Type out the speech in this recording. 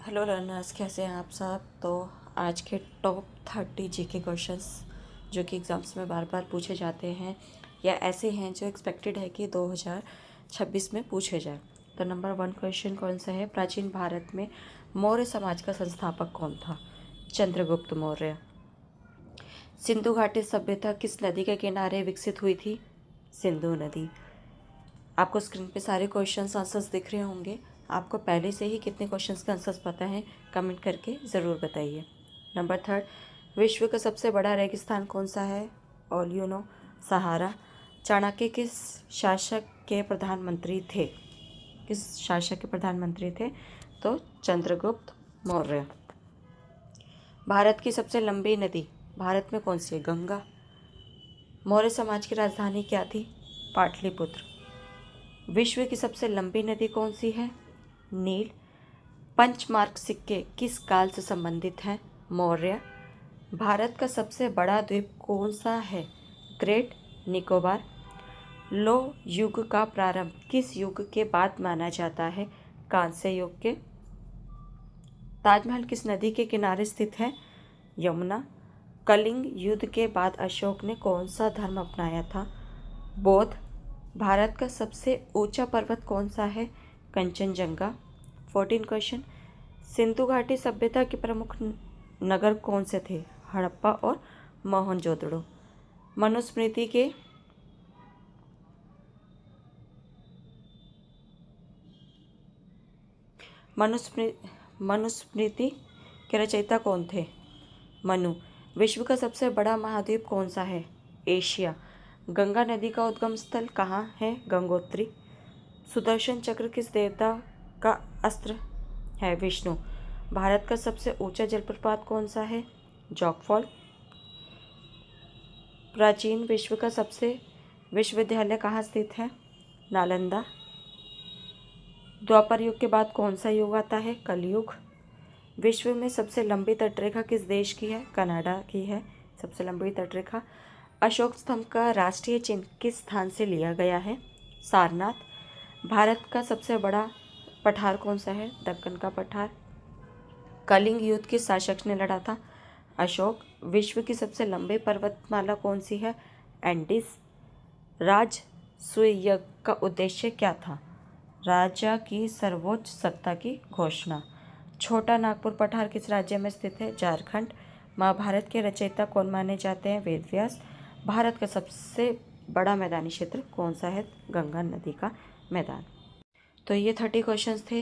Hello learners, कैसे हैं आप सब। तो आज के टॉप 30 जीके क्वेश्चंस जो कि एग्ज़ाम्स में बार बार पूछे जाते हैं या ऐसे हैं जो एक्सपेक्टेड है कि 2026 में पूछे जाए। तो नंबर 1 क्वेश्चन कौन सा है। प्राचीन भारत में मौर्य समाज का संस्थापक कौन था। चंद्रगुप्त मौर्य। सिंधु घाटी सभ्यता किस नदी के किनारे विकसित हुई थी। सिंधु नदी। आपको स्क्रीन पे सारे क्वेश्चंस आंसर्स दिख रहे होंगे। आपको पहले से ही कितने क्वेश्चंस के आंसर्स पता हैं कमेंट करके ज़रूर बताइए। नंबर 3, विश्व का सबसे बड़ा रेगिस्तान कौन सा है। ऑल यू नो, सहारा। चाणक्य किस शासक के प्रधानमंत्री थे। किस शासक के प्रधानमंत्री थे। तो चंद्रगुप्त मौर्य। भारत की सबसे लंबी नदी भारत में कौन सी है। गंगा। मौर्य समाज की राजधानी क्या थी। पाटलिपुत्र। विश्व की सबसे लंबी नदी कौन सी है। नील। पंचमार्क सिक्के किस काल से संबंधित हैं। मौर्य। भारत का सबसे बड़ा द्वीप कौन सा है। ग्रेट निकोबार। लौह युग का प्रारंभ किस युग के बाद माना जाता है। कांस्य युग के। ताजमहल किस नदी के किनारे स्थित है। यमुना। कलिंग युद्ध के बाद अशोक ने कौन सा धर्म अपनाया था। बौद्ध। भारत का सबसे ऊंचा पर्वत कौन सा है। कंचनजंगा। 14 क्वेश्चन। सिंधु घाटी सभ्यता के प्रमुख नगर कौन से थे। हड़प्पा और मोहनजोदड़ो। मनुस्मृति के मनुस्मृति के रचयिता कौन थे। मनु। विश्व का सबसे बड़ा महाद्वीप कौन सा है। एशिया। गंगा नदी का उद्गम स्थल कहाँ है। गंगोत्री। सुदर्शन चक्र किस देवता का अस्त्र है। विष्णु। भारत का सबसे ऊंचा जलप्रपात कौन सा है। जॉगफॉल। प्राचीन विश्व का सबसे विश्वविद्यालय कहाँ स्थित है। नालंदा। द्वापर युग के बाद कौन सा युग आता है। कलयुग। विश्व में सबसे लंबी तटरेखा किस देश की है। कनाडा की है सबसे लंबी तटरेखा। अशोक स्तंभ का राष्ट्रीय चिन्ह किस स्थान से लिया गया है। सारनाथ। भारत का सबसे बड़ा पठार कौन सा है। दक्कन का पठार। कलिंग युद्ध किस शासक ने लड़ा था। अशोक। विश्व की सबसे लंबी पर्वतमाला कौन सी है। एंडीज। राजसूय यज्ञ का उद्देश्य क्या था। राजा की सर्वोच्च सत्ता की घोषणा। छोटा नागपुर पठार किस राज्य में स्थित है। झारखंड। महाभारत के रचयिता कौन माने जाते हैं। वेदव्यास। भारत का सबसे बड़ा मैदानी क्षेत्र कौन सा है। गंगा नदी का मैदान। तो ये 30 क्वेश्चंस थे।